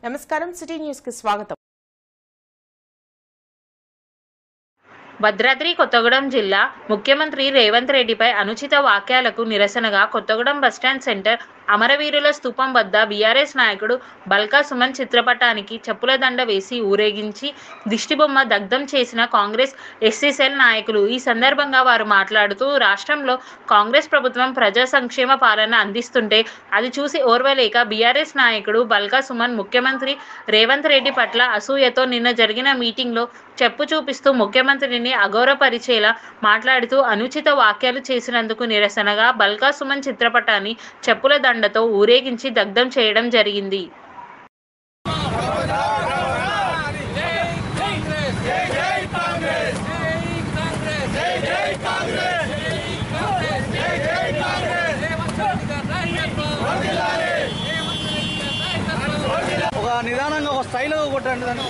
నమస్కారం, city news కి స్వాగతం. భద్రాద్రి కొత్తగూడెం జిల్లా ముఖ్యమంత్రి రేవంత్ రెడ్డిపై అనుచిత వాక్యాలకు నిరసనగా కొత్తగూడెం బస్టాండ్ సెంటర్ అమరవీరుల స్తూపం వద్ద బీఆర్ఎస్ నాయకుడు బల్కా సుమన్ చిత్రపటానికి చెప్పుల దండ వేసి ఊరేగించి దిష్టిబొమ్మ దగ్ధం చేసిన కాంగ్రెస్ ఎస్సీ సెల్ నాయకులు. ఈ సందర్భంగా వారు మాట్లాడుతూ, రాష్ట్రంలో కాంగ్రెస్ ప్రభుత్వం ప్రజా సంక్షేమ పాలన అందిస్తుంటే అది చూసి ఓర్వలేక బీఆర్ఎస్ నాయకుడు బల్కా సుమన్ ముఖ్యమంత్రి రేవంత్ రెడ్డి పట్ల అసూయతో నిన్న జరిగిన మీటింగ్లో చెప్పు చూపిస్తూ ముఖ్యమంత్రిని అగౌరవపరిచేలా మాట్లాడుతూ అనుచిత వ్యాఖ్యలు చేసినందుకు నిరసనగా బల్కా సుమన్ చిత్రపటాన్ని చెప్పుల దండతో ఊరేగించి దగ్ధం చేయడం జరిగింది. ఒక నిదానంగా ఒక స్టైల్ కొట్టండి దాన్ని.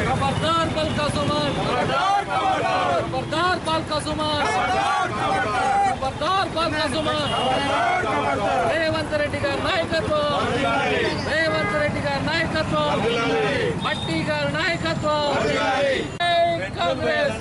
खबरदार बल्का सुमन, खबरदार बल्का सुमन, खबरदार बल्का सुमन. రేవంత్ రెడ్డి గారి నాయకత్వం, రేవంత్ రెడ్డి గారి నాయకత్వం, మట్టి గారి నాయకత్వం. కాంగ్రెస్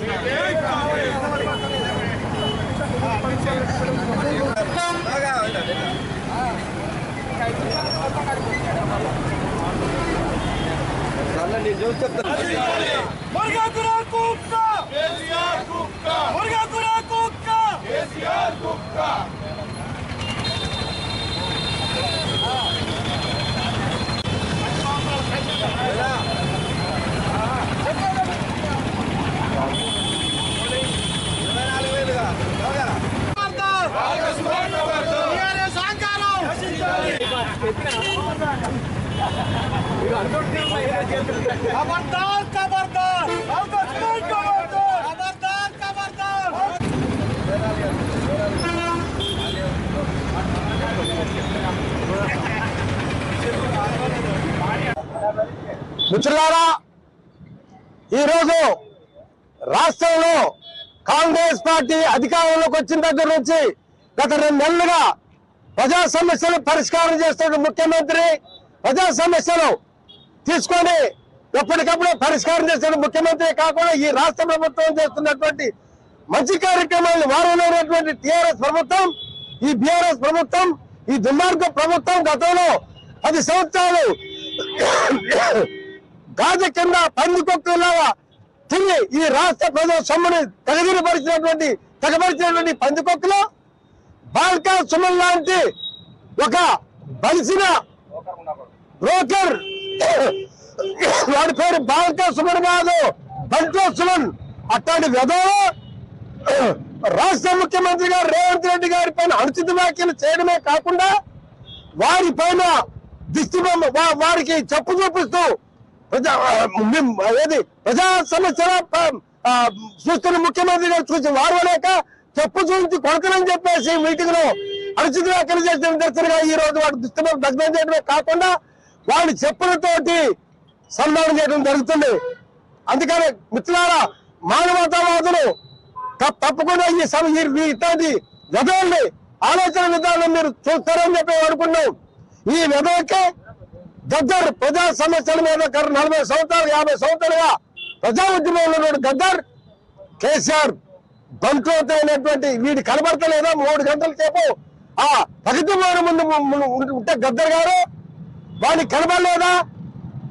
మిత్రులారా, ఈరోజు రాష్ట్రంలో కాంగ్రెస్ పార్టీ అధికారంలోకి వచ్చిన దగ్గర నుంచి గత 2 నెలలుగా ప్రజా సమస్యలు పరిష్కారం చేస్తున్న ముఖ్యమంత్రి, ప్రజా సమస్యలు తీసుకొని ఎప్పటికప్పుడు పరిష్కారం చేస్తున్న ముఖ్యమంత్రి కాకుండా ఈ రాష్ట్ర ప్రభుత్వం చేస్తున్నటువంటి మంచి కార్యక్రమాలను వారలేనటువంటి టీఆర్ఎస్ ప్రభుత్వం, ఈ బీఆర్ఎస్ ప్రభుత్వం, ఈ దుర్మార్గ ప్రభుత్వం గతంలో 10 సంవత్సరాలు గాజ కింద పందికొక్కులాగా తిరిగి ఈ రాష్ట్ర ప్రజల సొమ్ముని తెగబరిచినటువంటి పందికొక్కులో బాల్కా సుమన్ లాంటి ఒక బలిసిన బ్రోకర్, వాడి పేరు బాల్కా సుమన్ కాదు, బంట్లో సుమన్, అట్లాంటి వెధవలు రాష్ట్ర ముఖ్యమంత్రి గారు రేవంత్ రెడ్డి గారి పైన అనుచిత వ్యాఖ్యలు చేయడమే కాకుండా వారి పైన వారికి చెప్పు చూపిస్తూ ప్రజా సమస్యల చూస్తున్న ముఖ్యమంత్రి గారు చూసి వారలేక చెప్పు చూపించి కొడతానని చెప్పేసి మీటింగ్ లో అనుచిత వ్యాఖ్యలు చేసిన నిదర్శనగా ఈ రోజు వాడు దుష్టం దగ్ధం చేయడమే కాకుండా వాడి చెప్పులతోటి సన్మానం చేయడం జరుగుతుంది. అందుకని మిత్రులారా, మానవతావాదులు తప్పకుండా ఇట్లాంటి వెధవల్ని ఆలోచన విధానం మీరు చూస్తారని చెప్పి అనుకున్నాం. ఈ వెధవకి గద్దర్ ప్రజా సమస్యల మీద 40 సంవత్సరాలు 50 సంవత్సరాలుగా ప్రజా ఉద్యమంలో ఉన్న గద్దర్ కేసీఆర్ బంట్రోతైనటువంటి వీడి కనబడతలేదా 3 గంటల సేపు ఆ ప్రగతి భవనం ముందు ఉంటే గద్దర్ గారు వాడిని కనబడలేదా?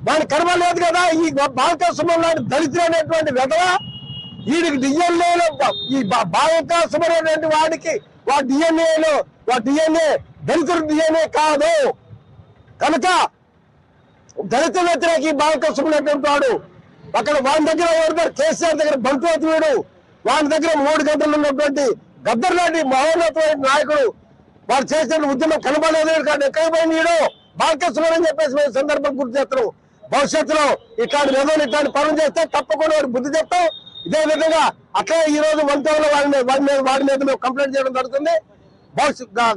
వాడిని కనబడలేదు కదా. ఈ బాల్కా సుమన్ లాంటి దళితులైనటువంటి వెధవ వీడికి డిఎన్ఏలో ఈ బాల్కా సుమన్ అనేటువంటి వాడికి డిఎన్ఏ దళితుల డిఎన్ఏ కాదు కనుక దళిత వ్యతిరేకి బాల్కా సుమన్ అనేటువంటి వాడు అక్కడ వాడి దగ్గర ఎవరు కేసీఆర్ దగ్గర బంట్రోత్ వీడు వారి దగ్గర 3 గంటలు ఉన్నటువంటి గద్దర్ లాంటి మహోన్నతమైన నాయకుడు వారు చేసిన ఉద్యమం కనబడలేదు కానీ ఎక్కడ పోయినాడు బాలకృష్ణ అని చెప్పేసి మేము సందర్భం గుర్తు చేస్తున్నాం. భవిష్యత్తులో ఇట్లాంటి విధంగా ఇట్లాంటి పనులు చేస్తే తప్పకుండా వారికి బుద్ధి చెప్తాం. ఇదే విధంగా అట్లా ఈ రోజు వంతెనలో వాడి మీద మేము కంప్లైంట్ చేయడం జరుగుతుంది.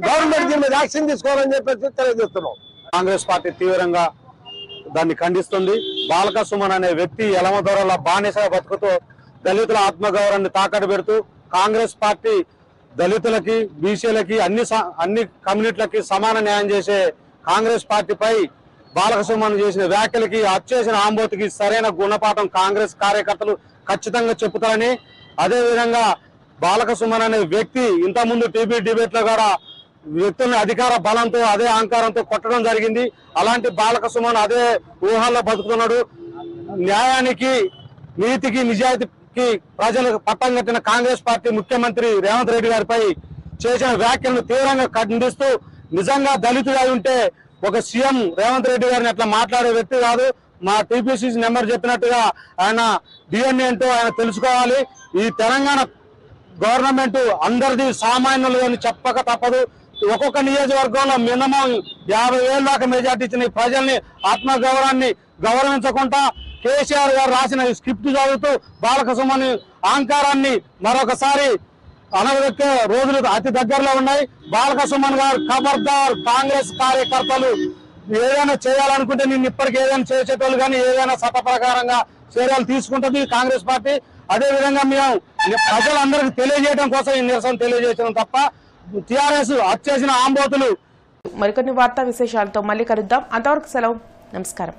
గవర్నమెంట్ దీని మీద యాక్షన్ తీసుకోవాలని చెప్పేసి తెలియజేస్తున్నాం. కాంగ్రెస్ పార్టీ తీవ్రంగా దాన్ని ఖండిస్తుంది. బాలక సుమన్ అనే వ్యక్తి ఎలమదొరల బానిసగా బతుకుతూ దళితుల ఆత్మగౌరవాన్ని తాకట్టు పెడుతూ కాంగ్రెస్ పార్టీ దళితులకి బీసీలకి అన్ని కమ్యూనిటీలకి సమాన న్యాయం చేసే కాంగ్రెస్ పార్టీపై బాలక సుమన్ చేసిన వ్యాఖ్యలకి చేసిన ఆంబోతికి సరైన గుణపాఠం కాంగ్రెస్ కార్యకర్తలు ఖచ్చితంగా చెప్తారని, అదేవిధంగా బాలక సుమన్ అనే వ్యక్తి ఇంతకుముందు టీవీ డిబేట్ లో కూడా వ్యక్తులను అధికార బలంతో అదే అహంకారంతో కొట్టడం జరిగింది. అలాంటి బాలక సుమన్ అదే ఊహల్లో బతుకుతున్నాడు. న్యాయానికి నీతికి నిజాయితీకి ప్రజలకు పట్టం కట్టిన కాంగ్రెస్ పార్టీ ముఖ్యమంత్రి రేవంత్ రెడ్డి గారిపై చేసిన వ్యాఖ్యలను తీవ్రంగా ఖండిస్తూ నిజంగా దళితుడు అయి ఉంటే ఒక సీఎం రేవంత్ రెడ్డి గారిని అట్లా మాట్లాడే వ్యక్తి కాదు. మా టీపీసీసీ నెంబర్ చెప్పినట్టుగా ఆయన డిఎన్ఏ ఏంటో ఆయన తెలుసుకోవాలి. ఈ తెలంగాణ గవర్నమెంట్ అందరిది సామాన్యులు అని చెప్పక తప్పదు. ఒక్కొక్క నియోజకవర్గంలో మినిమం 50,000 దాకా మెజార్టీ ఇచ్చిన ప్రజల్ని ఆత్మగౌరవాన్ని గౌరవించకుండా కేసీఆర్ గారు రాసిన స్క్రిప్ట్ చదువుతూ బాలక సుమన్ అహంకారాన్ని మరొకసారి అనవదొక్కే రోజులు అతి దగ్గరలో ఉన్నాయి. బాలక సుమన్ గారు ఖబర్దార్, కాంగ్రెస్ కార్యకర్తలు ఏదైనా చేయాలనుకుంటే నేను ఇప్పటికీ ఏదైనా చేసేటోళ్ళు కానీ ఏదైనా చట్ట ప్రకారంగా చర్యలు తీసుకుంటుంది కాంగ్రెస్ పార్టీ. అదే విధంగా మేము ప్రజలందరికీ తెలియజేయడం కోసం ఈ నిరసన తెలియజేయడం తప్ప టీఆర్ఎస్ చేసిన ఆంబోతులు. మరికొన్ని వార్తా విశేషాలతో మళ్ళీ కలుద్దాం. అంతవరకు సెలవు. నమస్కారం.